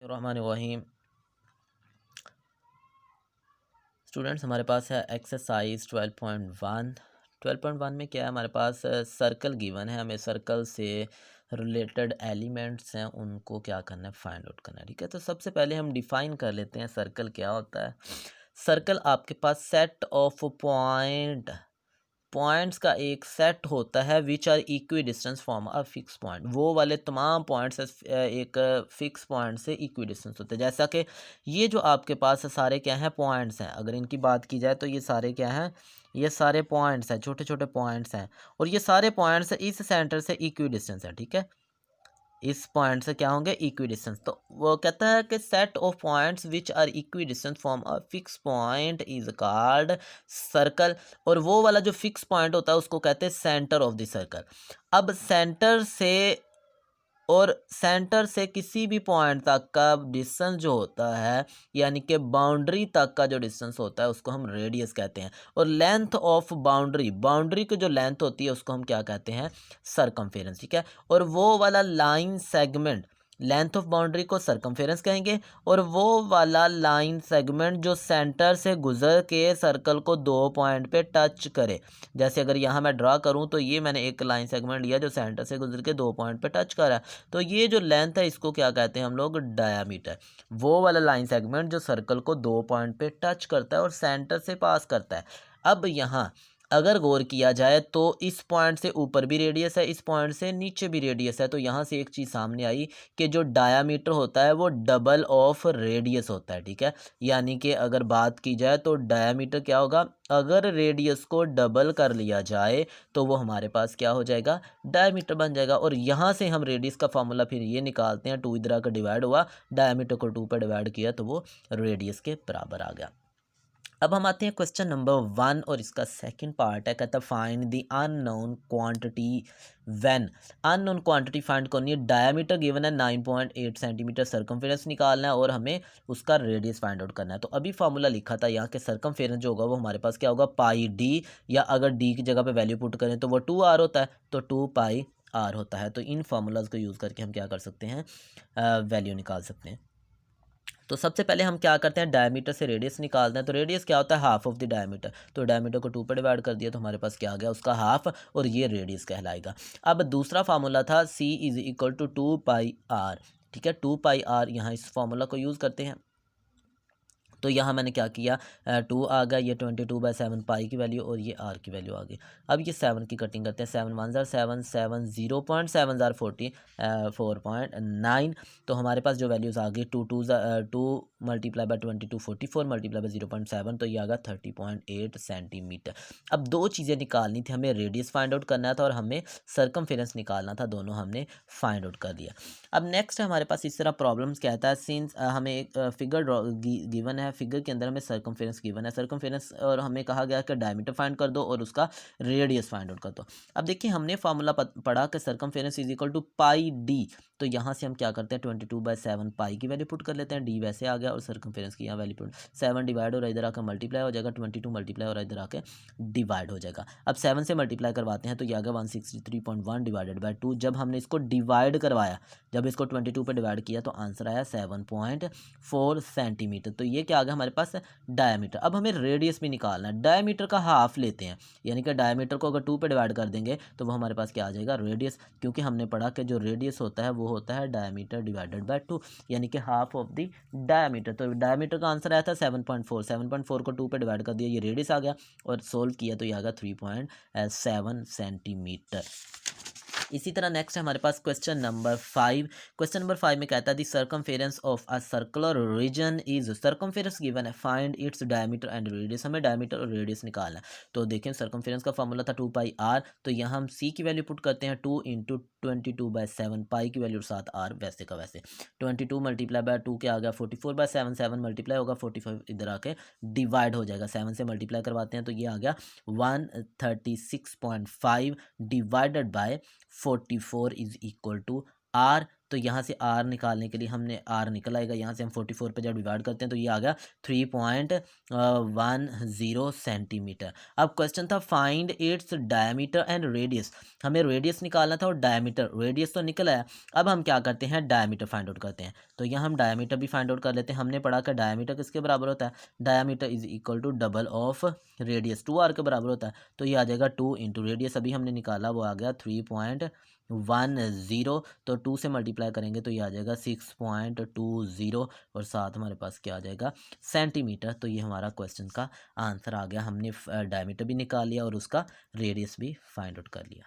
रहमानिर्रहीम। Students, हमारे पास है exercise 12.1 में क्या है हमारे पास सर्कल गिवन है। हमें सर्कल से रिलेटेड एलिमेंट्स हैं, उनको क्या करना है, फाइंड आउट करना है। ठीक है, तो सबसे पहले हम डिफाइन कर लेते हैं सर्कल क्या होता है। सर्कल आपके पास सेट ऑफ पॉइंट्स का एक सेट होता है which are equidistant from a fix point. वो वाले तमाम पॉइंट्स एक फिक्स पॉइंट से इक्वी डिस्टेंस होते हैं। जैसा कि ये जो आपके पास सारे क्या हैं, पॉइंट्स हैं। अगर इनकी बात की जाए तो ये सारे क्या हैं, ये सारे पॉइंट्स हैं, छोटे छोटे पॉइंट्स हैं। और ये सारे पॉइंट्स इस सेंटर से इक्वी डिस्टेंस है। ठीक है, इस पॉइंट से क्या होंगे, इक्वी डिस्टेंस। तो वो कहता है कि set of points which are equidistant from a fix point is called circle. और वो वाला जो फिक्स पॉइंट होता है उसको कहते हैं सेंटर ऑफ द सर्कल। अब सेंटर से किसी भी पॉइंट तक का डिस्टेंस जो होता है, यानी कि बाउंड्री तक का जो डिस्टेंस होता है उसको हम रेडियस कहते हैं। और लेंथ ऑफ बाउंड्री की जो लेंथ होती है उसको हम क्या कहते हैं, सरकमफेरेंस। ठीक है, और वो वाला line segment, length of boundary को सरकमफेरेंस कहेंगे। और वो वाला लाइन सेगमेंट जो सेंटर से गुजर के सर्कल को दो पॉइंट पे टच करे, जैसे अगर यहाँ मैं ड्रा करूँ तो ये मैंने एक लाइन सेगमेंट लिया जो सेंटर से गुजर के दो पॉइंट पे टच कर रहा है, तो ये जो लेंथ है इसको क्या कहते हैं हम लोग, डायामीटर। वो वाला लाइन सेगमेंट जो सर्कल को दो पॉइंट पे टच करता है और सेंटर से पास करता है। अब यहाँ अगर गौर किया जाए तो इस पॉइंट से ऊपर भी रेडियस है, इस पॉइंट से नीचे भी रेडियस है। तो यहाँ से एक चीज़ सामने आई कि जो डायामीटर होता है वो डबल ऑफ रेडियस होता है। ठीक है, यानी कि अगर बात की जाए तो डायामीटर क्या होगा, अगर रेडियस को डबल कर लिया जाए तो वो हमारे पास क्या हो जाएगा, डायमीटर बन जाएगा। और यहाँ से हम रेडियस का फॉर्मूला फिर ये निकालते हैं, 2 इधर आकर डिवाइड हुआ, डायमीटर को 2 पर डिवाइड किया तो वो रेडियस के बराबर आ गया। अब हम आते हैं क्वेश्चन नंबर 1 और इसका सेकंड पार्ट है, कहता है find the unknown quantity when. Unknown quantity find करनी है, डायमीटर गिवन है 9.8 सेंटीमीटर, सर्कमफेरेंस निकालना है और हमें उसका रेडियस फाइंड आउट करना है। तो अभी फार्मूला लिखा था यहाँ के सर्कमफेरेंस जो होगा वो हमारे पास क्या होगा, पाई डी, या अगर डी की जगह पे वैल्यू पुट करें तो वो 2r होता है, तो 2 पाई r होता है। तो इन फार्मूलाज को यूज़ करके हम क्या कर सकते हैं, वैल्यू निकाल सकते हैं। तो सबसे पहले हम क्या करते हैं, डायमीटर से रेडियस निकालते हैं। तो रेडियस क्या होता है, हाफ ऑफ द डायमीटर। तो डायमीटर को 2 पर डिवाइड कर दिया तो हमारे पास क्या आ गया, उसका हाफ, और ये रेडियस कहलाएगा। अब दूसरा फार्मूला था C is equal to 2 pi R. ठीक है, 2 पाई आर, यहाँ इस फार्मूला को यूज़ करते हैं। तो यहाँ मैंने क्या किया, 2 आ गया, ये 22/7 पाई की वैल्यू और ये आर की वैल्यू आ गई। अब ये 7 की कटिंग करते हैं, 7 1 7 7 0.7 40 4.9। तो हमारे पास जो वैल्यूज़ आ गई, 2 मल्टीप्लाई बाई 22 44 मल्टीप्लाई बाई 0.7, तो ये आ गया 30.8 सेंटीमीटर। अब दो चीज़ें निकालनी थी, हमें रेडियस फाइंड आउट करना था और हमें सर्कमफेरेंस निकालना था, दोनों हमने फाइंड आउट कर लिया। अब नेक्स्ट हमारे पास इस तरह प्रॉब्लम्स कहता है, सिंस हमें एक फिगर गिवन है, फिगर के अंदर हमें सर्कमफेरेंस गिवन है, सर्कमफेरेंस, और हमें कहा गया कि डायमीटर फाइंड कर दो और उसका रेडियस फाइंड आउट कर दो। अब देखिए हमने फार्मूला पढ़ा कि circumference is equal to pi D. तो यहाँ से हम क्या करते हैं, 22/7 पाई की वैल्यू पुट कर लेते हैं, डी वैसे आ गया और सर्कमफेरेंस की यहाँ वैल्यू पुट, 7 डिवाइड और इधर आकर मल्टीप्लाई हो जाएगा, 22 मल्टीप्लाई और इधर आके डिवाइड हो जाएगा। अब 7 से मल्टीप्लाई करवाते हैं तो ये आ गया 163.1 डिवाइडेड बाई 2। जब हमने इसको डिवाइड करवाया, जब इसको 22 पे डिवाइड किया तो आंसर आया 7.4 सेंटीमीटर। तो ये क्या आ गया हमारे पास, डायमीटर। अब हमें रेडियस भी निकालना है, डायमीटर का हाफ लेते हैं, यानी कि डायमीटर को अगर 2 पे डिवाइड कर देंगे तो वो हमारे पास क्या आ जाएगा, रेडियस। क्योंकि हमने पढ़ा कि जो रेडियस होता है वो होता है डायमीटर डिवाइडेड बाय 2, यानी कि हाफ ऑफ द डायमीटर। तो डायमीटर का आंसर आया था 7.4, 7.4 को 2 पे डिवाइड कर दिया, ये रेडियस आ गया, और सोल्व किया तो ये आ गया 3.7 सेंटीमीटर। इसी तरह नेक्स्ट है हमारे पास क्वेश्चन नंबर 5। क्वेश्चन नंबर 5 में कहता है the circumference of a circular region is, circumference given है, find its diameter and radius. हमें डायमीटर और रेडियस निकालना है। तो देखें सर्कमफेरेंस का फॉर्मूला था 2 पाई आर, तो यहाँ हम सी की वैल्यू पुट करते हैं 2 इंटू 22/7, पाई की वैल्यू 7 आर, वैसे का वैसे 22 मल्टीप्लाई बाय 2 क्या आ गया 44/7, 7 मल्टीप्लाई होगा 45 इधर आके डिवाइड हो जाएगा, 7 से मल्टीप्लाई करवाते हैं तो ये आ गया 136.5 divided by 44 is equal to R. तो यहाँ से आर निकालने के लिए हमने आर निकल आएगा, यहाँ से हम 44 पे जब डिवाइड करते हैं तो ये आ गया 3.10 सेंटीमीटर। अब क्वेश्चन था find its diameter and radius, हमें रेडियस निकालना था और डायमीटर, रेडियस तो निकल आया, अब हम क्या करते हैं डायमीटर फाइंड आउट करते हैं। तो यहाँ हम डायमीटर भी फाइंड आउट कर लेते हैं। हमने पढ़ा कि डायमीटर किसके बराबर होता है, diameter is equal to double of radius, 2r के बराबर होता है। तो ये आ जाएगा 2 इंटू रेडियस अभी हमने निकाला वो आ गया 3.10, तो 2 से मल्टीप्लाई करेंगे तो ये आ जाएगा 6.20 और साथ हमारे पास क्या आ जाएगा सेंटीमीटर। तो ये हमारा क्वेश्चन का आंसर आ गया, हमने डायमीटर भी निकाल लिया और उसका रेडियस भी फाइंड आउट कर लिया।